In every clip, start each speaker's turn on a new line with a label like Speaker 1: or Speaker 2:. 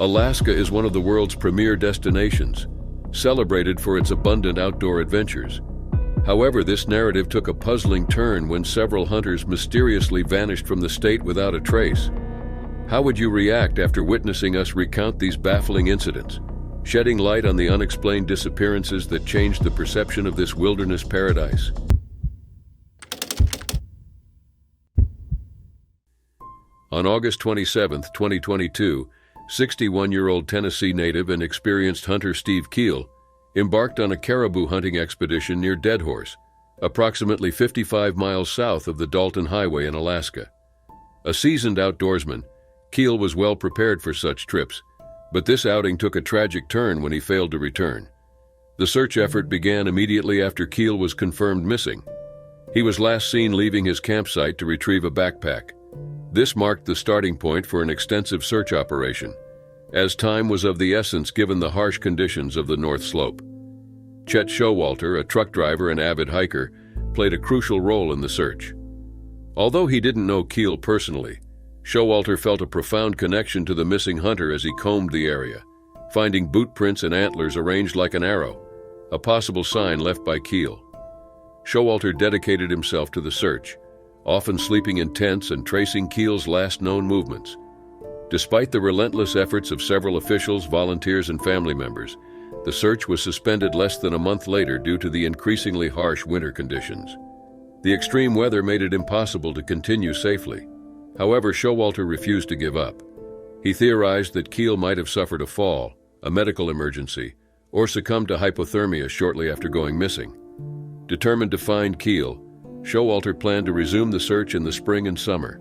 Speaker 1: Alaska is one of the world's premier destinations, celebrated for its abundant outdoor adventures. However, this narrative took a puzzling turn when several hunters mysteriously vanished from the state without a trace. How would you react after witnessing us recount these baffling incidents, shedding light on the unexplained disappearances that changed the perception of this wilderness paradise? On August 27, 2022, 61-year-old Tennessee native and experienced hunter Steve Keel embarked on a caribou hunting expedition near Deadhorse, approximately 55 miles south of the Dalton Highway in Alaska. A seasoned outdoorsman, Keel was well prepared for such trips, but this outing took a tragic turn when he failed to return. The search effort began immediately after Keel was confirmed missing. He was last seen leaving his campsite to retrieve a backpack. This marked the starting point for an extensive search operation, as time was of the essence given the harsh conditions of the North Slope. Chet Showalter, a truck driver and avid hiker, played a crucial role in the search. Although he didn't know Keel personally, Showalter felt a profound connection to the missing hunter as he combed the area, finding boot prints and antlers arranged like an arrow, a possible sign left by Keel. Showalter dedicated himself to the search, often sleeping in tents and tracing Keel's last known movements. Despite the relentless efforts of several officials, volunteers, and family members, the search was suspended less than a month later due to the increasingly harsh winter conditions. The extreme weather made it impossible to continue safely. However, Showalter refused to give up. He theorized that Keel might have suffered a fall, a medical emergency, or succumbed to hypothermia shortly after going missing. Determined to find Keel, Showalter planned to resume the search in the spring and summer.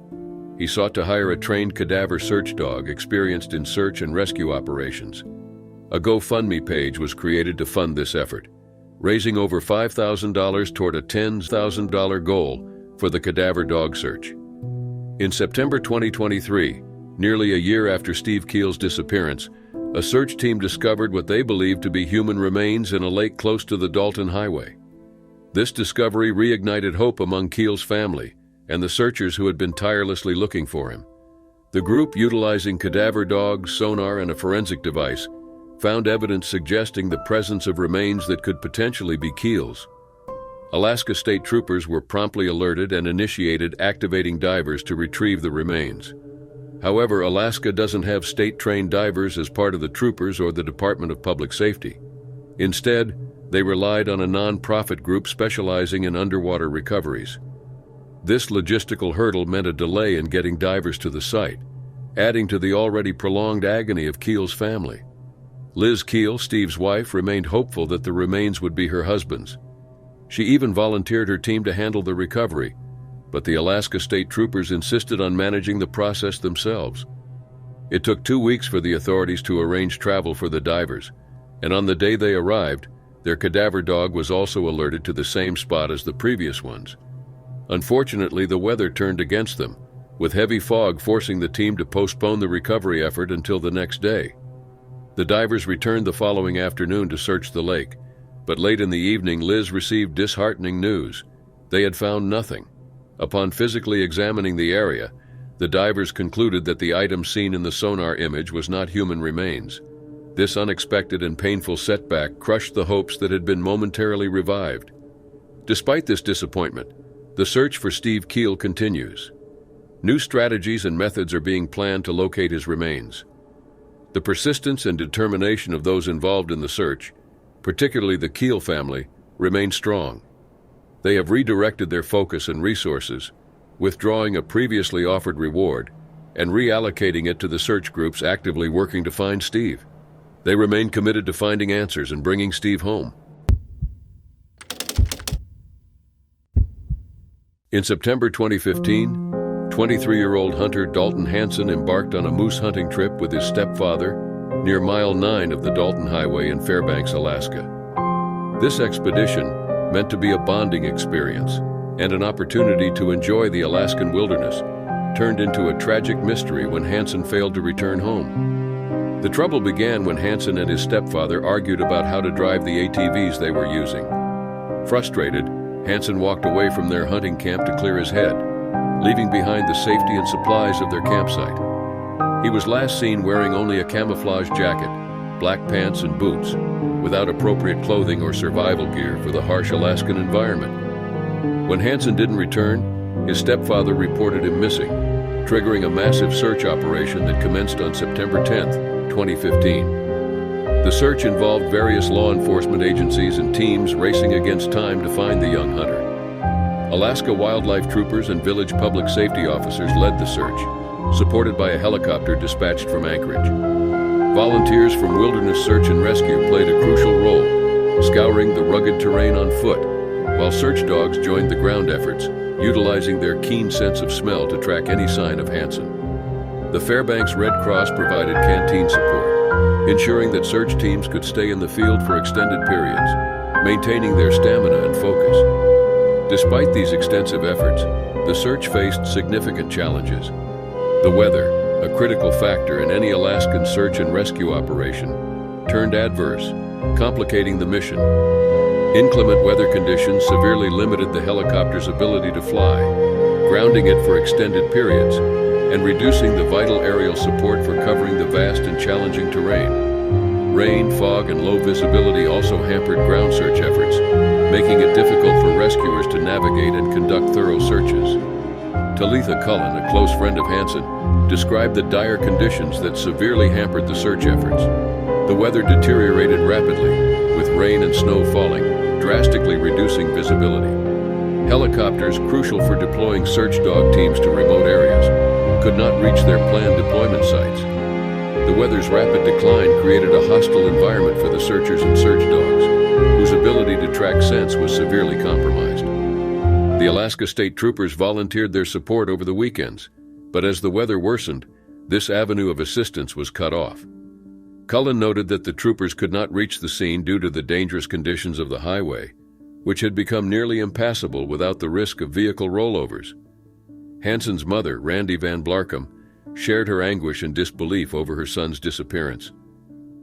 Speaker 1: He sought to hire a trained cadaver search dog experienced in search and rescue operations. A GoFundMe page was created to fund this effort, raising over $5,000 toward a $10,000 goal for the cadaver dog search. In September 2023, nearly a year after Steve Keel's disappearance, a search team discovered what they believed to be human remains in a lake close to the Dalton Highway. This discovery reignited hope among Keel's family and the searchers who had been tirelessly looking for him. The group, utilizing cadaver dogs, sonar, and a forensic device, found evidence suggesting the presence of remains that could potentially be Keel's. Alaska State Troopers were promptly alerted and initiated activating divers to retrieve the remains. However, Alaska doesn't have state-trained divers as part of the Troopers or the Department of Public Safety. Instead, they relied on a non-profit group specializing in underwater recoveries. This logistical hurdle meant a delay in getting divers to the site, adding to the already prolonged agony of Keel's family. Liz Keel, Steve's wife, remained hopeful that the remains would be her husband's. She even volunteered her team to handle the recovery, but the Alaska State Troopers insisted on managing the process themselves. It took 2 weeks for the authorities to arrange travel for the divers, and on the day they arrived, their cadaver dog was also alerted to the same spot as the previous ones. Unfortunately, the weather turned against them, with heavy fog forcing the team to postpone the recovery effort until the next day. The divers returned the following afternoon to search the lake, but late in the evening, Liz received disheartening news. They had found nothing. Upon physically examining the area, the divers concluded that the item seen in the sonar image was not human remains. This unexpected and painful setback crushed the hopes that had been momentarily revived. Despite this disappointment, the search for Steve Keel continues. New strategies and methods are being planned to locate his remains. The persistence and determination of those involved in the search, particularly the Keel family, remain strong. They have redirected their focus and resources, withdrawing a previously offered reward and reallocating it to the search groups actively working to find Steve. They remain committed to finding answers and bringing Steve home. In September 2015, 23-year-old hunter Dalton Hansen embarked on a moose hunting trip with his stepfather near Mile 9 of the Dalton Highway in Fairbanks, Alaska. This expedition, meant to be a bonding experience and an opportunity to enjoy the Alaskan wilderness, turned into a tragic mystery when Hansen failed to return home. The trouble began when Hansen and his stepfather argued about how to drive the ATVs they were using. Frustrated, Hansen walked away from their hunting camp to clear his head, leaving behind the safety and supplies of their campsite. He was last seen wearing only a camouflage jacket, black pants and boots, without appropriate clothing or survival gear for the harsh Alaskan environment. When Hansen didn't return, his stepfather reported him missing, triggering a massive search operation that commenced on September 10, 2015. The search involved various law enforcement agencies and teams racing against time to find the young hunter. Alaska wildlife troopers and village public safety officers led the search, supported by a helicopter dispatched from Anchorage. Volunteers from Wilderness Search and Rescue played a crucial role, scouring the rugged terrain on foot, while search dogs joined the ground efforts, utilizing their keen sense of smell to track any sign of Hansen. The Fairbanks Red Cross provided canteen support, ensuring that search teams could stay in the field for extended periods, maintaining their stamina and focus. Despite these extensive efforts, the search faced significant challenges. The weather, a critical factor in any Alaskan search and rescue operation, turned adverse, complicating the mission. Inclement weather conditions severely limited the helicopter's ability to fly, grounding it for extended periods, and reducing the vital aerial support for covering the vast and challenging terrain. Rain, fog, and low visibility also hampered ground search efforts, making it difficult for rescuers to navigate and conduct thorough searches. Talitha Cullen, a close friend of Hansen, described the dire conditions that severely hampered the search efforts. The weather deteriorated rapidly, with rain and snow falling, drastically reducing visibility. Helicopters, crucial for deploying search dog teams to remote areas, could not reach their planned deployment sites. The weather's rapid decline created a hostile environment for the searchers and search dogs, whose ability to track scents was severely compromised. The Alaska State Troopers volunteered their support over the weekends, but as the weather worsened, this avenue of assistance was cut off. Cullen noted that the troopers could not reach the scene due to the dangerous conditions of the highway, which had become nearly impassable without the risk of vehicle rollovers. Hansen's mother, Randy Van Blarcom, shared her anguish and disbelief over her son's disappearance.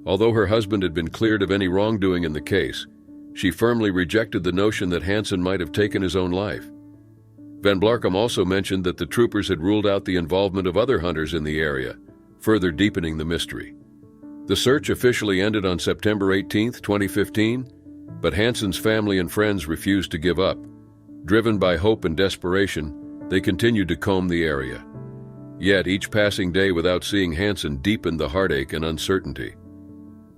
Speaker 1: Although her husband had been cleared of any wrongdoing in the case, she firmly rejected the notion that Hansen might have taken his own life. Van Blarcom also mentioned that the troopers had ruled out the involvement of other hunters in the area, further deepening the mystery. The search officially ended on September 18, 2015, but Hansen's family and friends refused to give up. Driven by hope and desperation, they continued to comb the area. Yet each passing day without seeing Hansen deepened the heartache and uncertainty.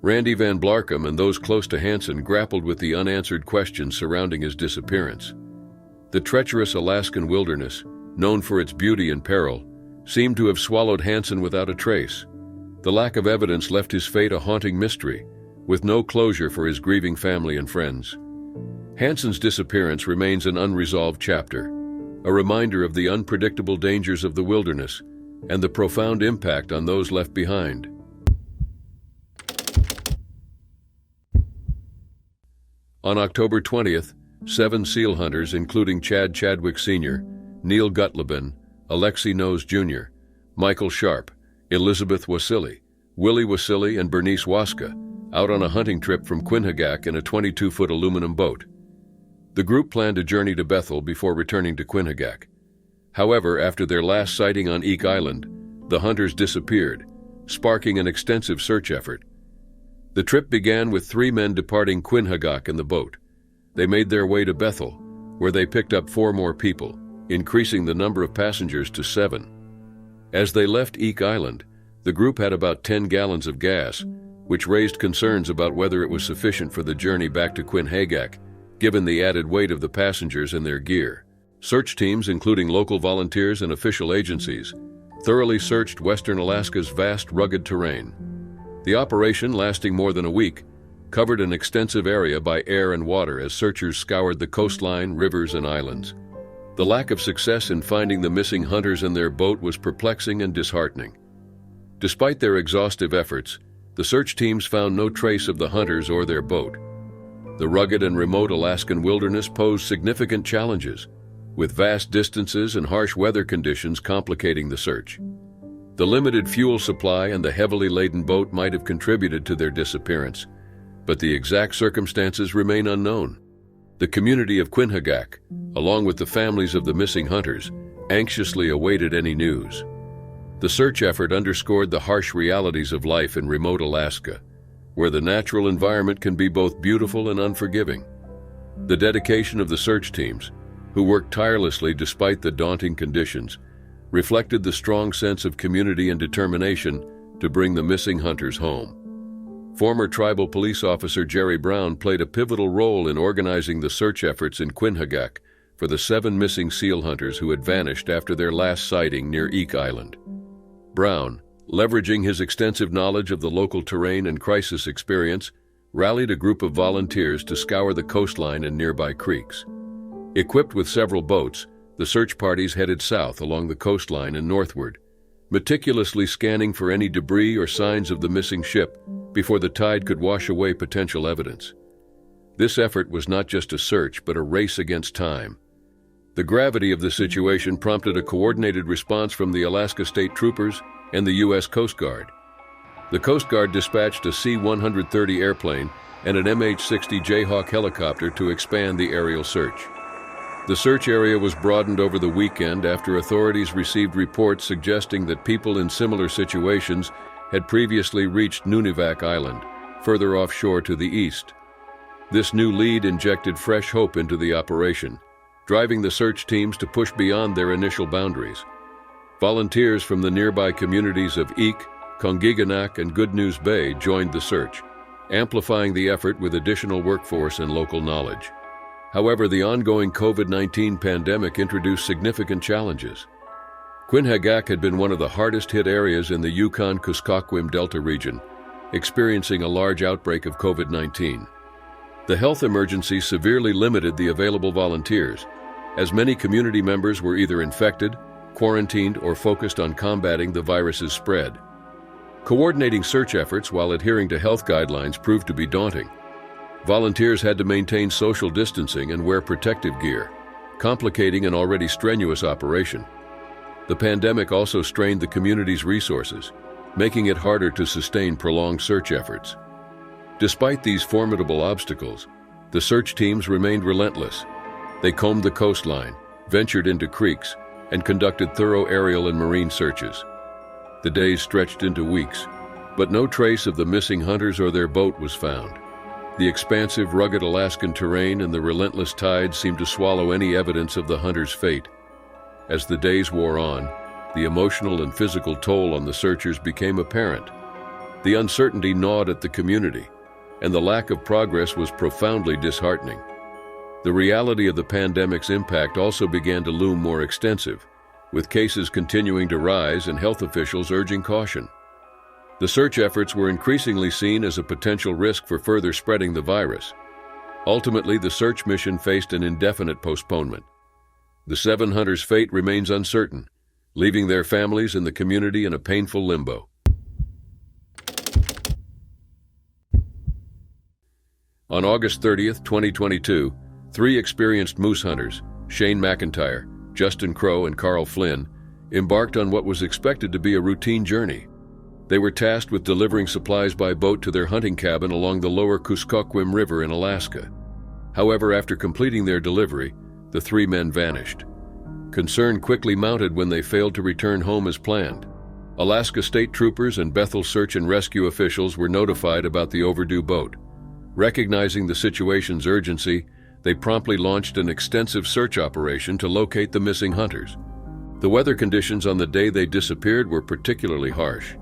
Speaker 1: Randy Van Blarcom and those close to Hansen grappled with the unanswered questions surrounding his disappearance. The treacherous Alaskan wilderness, known for its beauty and peril, seemed to have swallowed Hansen without a trace. The lack of evidence left his fate a haunting mystery, with no closure for his grieving family and friends. Hansen's disappearance remains an unresolved chapter, a reminder of the unpredictable dangers of the wilderness and the profound impact on those left behind. On October 20th, 7 seal hunters, including Chad Chadwick Sr., Neil Gutleben, Alexi Nose Jr., Michael Sharp, Elizabeth Wasili, Willie Wasili, and Bernice Waska, out on a hunting trip from Quinhagak in a 22-foot aluminum boat. The group planned a journey to Bethel before returning to Quinhagak. However, after their last sighting on Eek Island, the hunters disappeared, sparking an extensive search effort. The trip began with 3 men departing Quinhagak in the boat. They made their way to Bethel, where they picked up 4 more people, increasing the number of passengers to 7. As they left Eek Island, the group had about 10 gallons of gas, which raised concerns about whether it was sufficient for the journey back to Quinhagak, given the added weight of the passengers and their gear. Search teams, including local volunteers and official agencies, thoroughly searched western Alaska's vast, rugged terrain. The operation, lasting more than a week, covered an extensive area by air and water as searchers scoured the coastline, rivers, and islands. The lack of success in finding the missing hunters and their boat was perplexing and disheartening. Despite their exhaustive efforts, the search teams found no trace of the hunters or their boat. The rugged and remote Alaskan wilderness posed significant challenges, with vast distances and harsh weather conditions complicating the search. The limited fuel supply and the heavily laden boat might have contributed to their disappearance, but the exact circumstances remain unknown. The community of Quinhagak, along with the families of the missing hunters, anxiously awaited any news. The search effort underscored the harsh realities of life in remote Alaska, where the natural environment can be both beautiful and unforgiving. The dedication of the search teams, who worked tirelessly despite the daunting conditions, reflected the strong sense of community and determination to bring the missing hunters home. Former tribal police officer Jerry Brown played a pivotal role in organizing the search efforts in Quinhagak for the 7 missing seal hunters who had vanished after their last sighting near Eek Island. Brown, leveraging his extensive knowledge of the local terrain and crisis experience, rallied a group of volunteers to scour the coastline and nearby creeks. Equipped with several boats, the search parties headed south along the coastline and northward, meticulously scanning for any debris or signs of the missing ship before the tide could wash away potential evidence. This effort was not just a search, but a race against time. The gravity of the situation prompted a coordinated response from the Alaska State Troopers and the U.S. Coast Guard. The Coast Guard dispatched a C-130 airplane and an MH-60 Jayhawk helicopter to expand the aerial search. The search area was broadened over the weekend after authorities received reports suggesting that people in similar situations had previously reached Nunivak Island, further offshore to the east. This new lead injected fresh hope into the operation, driving the search teams to push beyond their initial boundaries. Volunteers from the nearby communities of Eek, Kongiganak, and Good News Bay joined the search, amplifying the effort with additional workforce and local knowledge. However, the ongoing COVID-19 pandemic introduced significant challenges. Quinhagak had been one of the hardest-hit areas in the Yukon-Kuskokwim Delta region, experiencing a large outbreak of COVID-19. The health emergency severely limited the available volunteers, as many community members were either infected, quarantined, or focused on combating the virus's spread. Coordinating search efforts while adhering to health guidelines proved to be daunting. Volunteers had to maintain social distancing and wear protective gear, complicating an already strenuous operation. The pandemic also strained the community's resources, making it harder to sustain prolonged search efforts. Despite these formidable obstacles, the search teams remained relentless. They combed the coastline, ventured into creeks, and conducted thorough aerial and marine searches. The days stretched into weeks, but no trace of the missing hunters or their boat was found. The expansive, rugged Alaskan terrain and the relentless tides seemed to swallow any evidence of the hunters' fate. As the days wore on, the emotional and physical toll on the searchers became apparent. The uncertainty gnawed at the community, and the lack of progress was profoundly disheartening. The reality of the pandemic's impact also began to loom more extensive, with cases continuing to rise and health officials urging caution. The search efforts were increasingly seen as a potential risk for further spreading the virus. Ultimately, the search mission faced an indefinite postponement. The 7 hunters' fate remains uncertain, leaving their families and the community in a painful limbo. On August 30th, 2022, 3 experienced moose hunters, Shane McIntyre, Justin Crow, and Carl Flynn, embarked on what was expected to be a routine journey. They were tasked with delivering supplies by boat to their hunting cabin along the lower Kuskokwim River in Alaska. However, after completing their delivery, the 3 men vanished. Concern quickly mounted when they failed to return home as planned. Alaska State Troopers and Bethel search and rescue officials were notified about the overdue boat. Recognizing the situation's urgency, they promptly launched an extensive search operation to locate the missing hunters. The weather conditions on the day they disappeared were particularly harsh.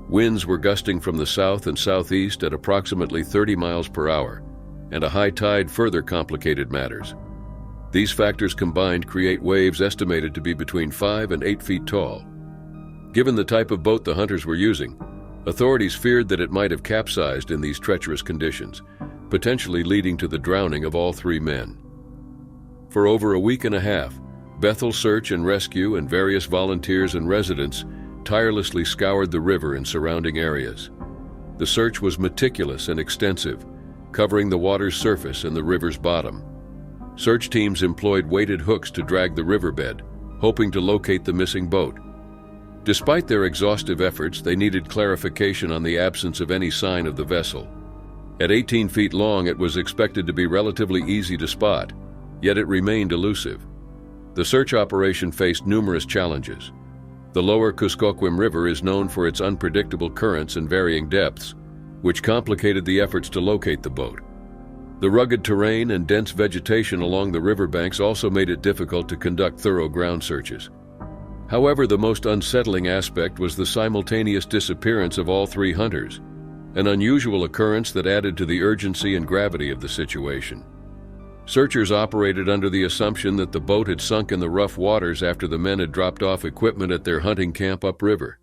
Speaker 1: Winds were gusting from the south and southeast at approximately 30 miles per hour, and a high tide further complicated matters. These factors combined create waves estimated to be between 5 and 8 feet tall. Given the type of boat the hunters were using, authorities feared that it might have capsized in these treacherous conditions, potentially leading to the drowning of all 3 men. For over a week and a half, Bethel Search and Rescue and various volunteers and residents tirelessly scoured the river and surrounding areas. The search was meticulous and extensive, covering the water's surface and the river's bottom. Search teams employed weighted hooks to drag the riverbed, hoping to locate the missing boat. Despite their exhaustive efforts, they needed clarification on the absence of any sign of the vessel. At 18 feet long, it was expected to be relatively easy to spot, yet it remained elusive. The search operation faced numerous challenges. The lower Kuskokwim River is known for its unpredictable currents and varying depths, which complicated the efforts to locate the boat. The rugged terrain and dense vegetation along the riverbanks also made it difficult to conduct thorough ground searches. However, the most unsettling aspect was the simultaneous disappearance of all three hunters, an unusual occurrence that added to the urgency and gravity of the situation. Searchers operated under the assumption that the boat had sunk in the rough waters after the men had dropped off equipment at their hunting camp upriver.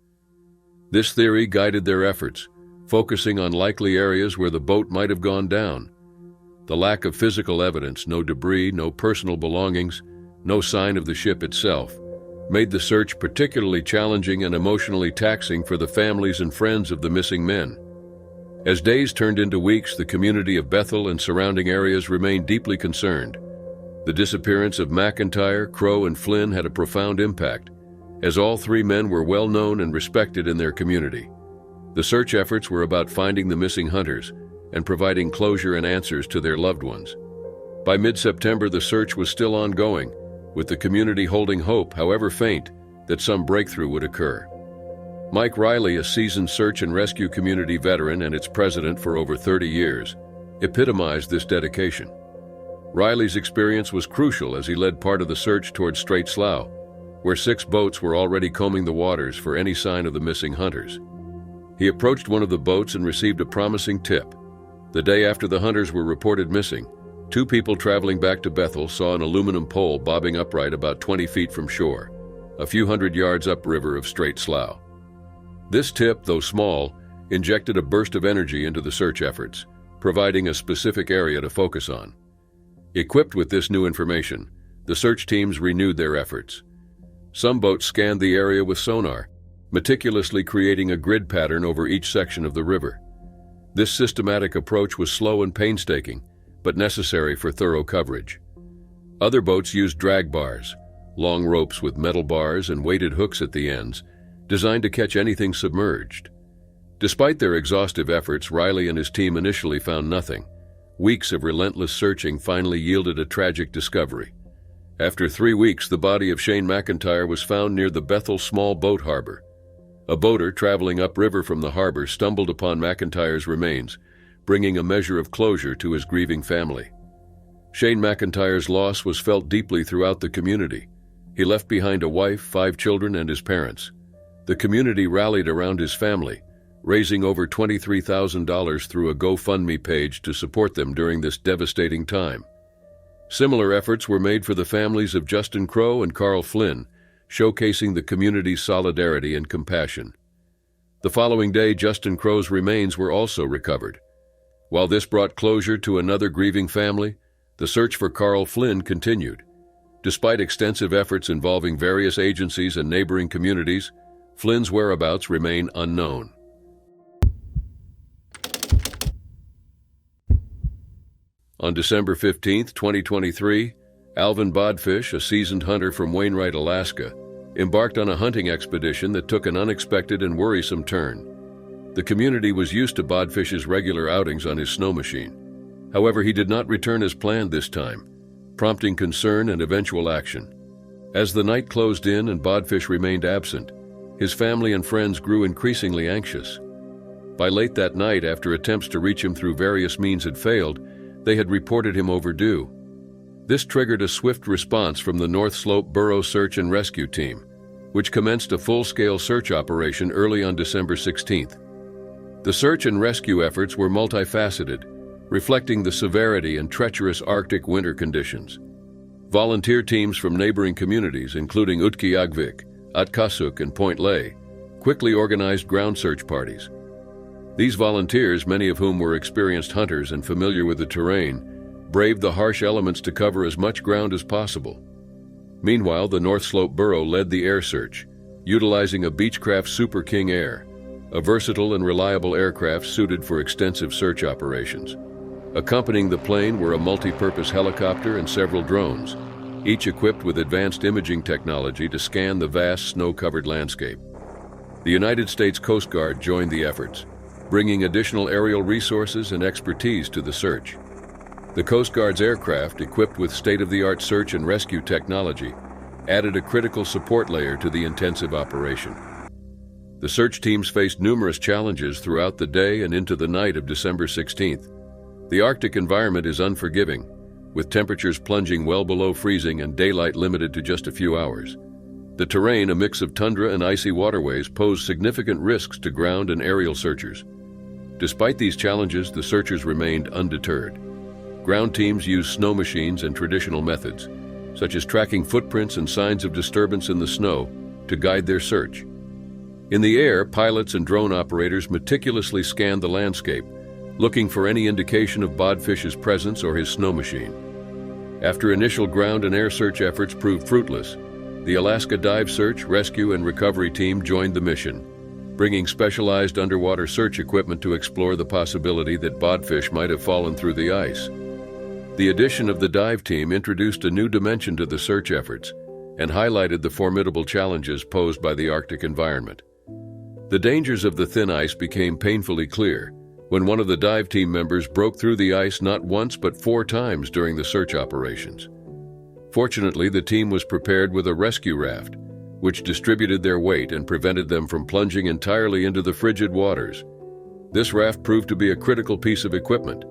Speaker 1: This theory guided their efforts, focusing on likely areas where the boat might have gone down. The lack of physical evidence, no debris, no personal belongings, no sign of the ship itself, made the search particularly challenging and emotionally taxing for the families and friends of the missing men. As days turned into weeks, the community of Bethel and surrounding areas remained deeply concerned. The disappearance of McIntyre, Crow, and Flynn had a profound impact, as all three men were well known and respected in their community. The search efforts were about finding the missing hunters and providing closure and answers to their loved ones. By mid-September, the search was still ongoing, with the community holding hope, however faint, that some breakthrough would occur. Mike Riley, a seasoned search and rescue community veteran and its president for over 30 years, epitomized this dedication. Riley's experience was crucial as he led part of the search towards Strait Slough, where 6 boats were already combing the waters for any sign of the missing hunters. He approached one of the boats and received a promising tip. The day after the hunters were reported missing, 2 people traveling back to Bethel saw an aluminum pole bobbing upright about 20 feet from shore, a few hundred yards upriver of Strait Slough. This tip, though small, injected a burst of energy into the search efforts, providing a specific area to focus on. Equipped with this new information, the search teams renewed their efforts. Some boats scanned the area with sonar, meticulously creating a grid pattern over each section of the river. This systematic approach was slow and painstaking, but necessary for thorough coverage. Other boats used drag bars, long ropes with metal bars and weighted hooks at the ends, designed to catch anything submerged. Despite their exhaustive efforts, Riley and his team initially found nothing. Weeks of relentless searching finally yielded a tragic discovery. After 3 weeks, the body of Shane McIntyre was found near the Bethel Small Boat Harbor. A boater traveling upriver from the harbor stumbled upon McIntyre's remains, bringing a measure of closure to his grieving family. Shane McIntyre's loss was felt deeply throughout the community. He left behind a wife, 5 children, and his parents. The community rallied around his family, raising over $23,000 through a GoFundMe page to support them during this devastating time. Similar efforts were made for the families of Justin Crow and Carl Flynn, showcasing the community's solidarity and compassion. The following day, Justin Crow's remains were also recovered. While this brought closure to another grieving family, the search for Carl Flynn continued. Despite extensive efforts involving various agencies and neighboring communities, Flynn's whereabouts remain unknown. On December 15, 2023, Alvin Bodfish, a seasoned hunter from Wainwright, Alaska, embarked on a hunting expedition that took an unexpected and worrisome turn. The community was used to Bodfish's regular outings on his snow machine. However, he did not return as planned this time, prompting concern and eventual action. As the night closed in and Bodfish remained absent, his family and friends grew increasingly anxious. By late that night, after attempts to reach him through various means had failed, they had reported him overdue. This triggered a swift response from the North Slope Borough Search and Rescue Team, which commenced a full-scale search operation early on December 16th. The search and rescue efforts were multifaceted, reflecting the severity and treacherous Arctic winter conditions. Volunteer teams from neighboring communities, including Utqiagvik, Atkasuk, and Point Lay, quickly organized ground search parties. These volunteers, many of whom were experienced hunters and familiar with the terrain, braved the harsh elements to cover as much ground as possible. Meanwhile, the North Slope Borough led the air search, utilizing a Beechcraft Super King Air, a versatile and reliable aircraft suited for extensive search operations. Accompanying the plane were a multi-purpose helicopter and several drones, each equipped with advanced imaging technology to scan the vast snow-covered landscape. The United States Coast Guard joined the efforts, bringing additional aerial resources and expertise to the search. The Coast Guard's aircraft, equipped with state-of-the-art search and rescue technology, added a critical support layer to the intensive operation. The search teams faced numerous challenges throughout the day and into the night of December 16th. The Arctic environment is unforgiving, with temperatures plunging well below freezing and daylight limited to just a few hours. The terrain, a mix of tundra and icy waterways, posed significant risks to ground and aerial searchers. Despite these challenges, the searchers remained undeterred. Ground teams used snow machines and traditional methods, such as tracking footprints and signs of disturbance in the snow, to guide their search. In the air, pilots and drone operators meticulously scanned the landscape, looking for any indication of Bodfish's presence or his snow machine. After initial ground and air search efforts proved fruitless, the Alaska Dive Search, Rescue, and Recovery Team joined the mission, bringing specialized underwater search equipment to explore the possibility that Bodfish might have fallen through the ice. The addition of the dive team introduced a new dimension to the search efforts and highlighted the formidable challenges posed by the Arctic environment. The dangers of the thin ice became painfully clear when one of the dive team members broke through the ice not once but 4 times during the search operations. Fortunately, the team was prepared with a rescue raft, which distributed their weight and prevented them from plunging entirely into the frigid waters. This raft proved to be a critical piece of equipment,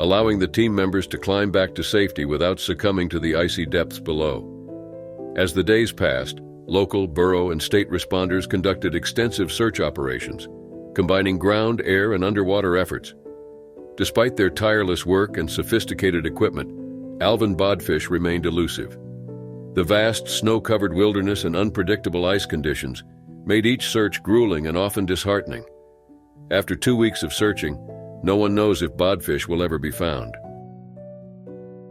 Speaker 1: allowing the team members to climb back to safety without succumbing to the icy depths below. As the days passed, local, borough, and state responders conducted extensive search operations, combining ground, air, and underwater efforts. Despite their tireless work and sophisticated equipment, Alvin Bodfish remained elusive. The vast, snow-covered wilderness and unpredictable ice conditions made each search grueling and often disheartening. After 2 weeks of searching, no one knows if Bodfish will ever be found.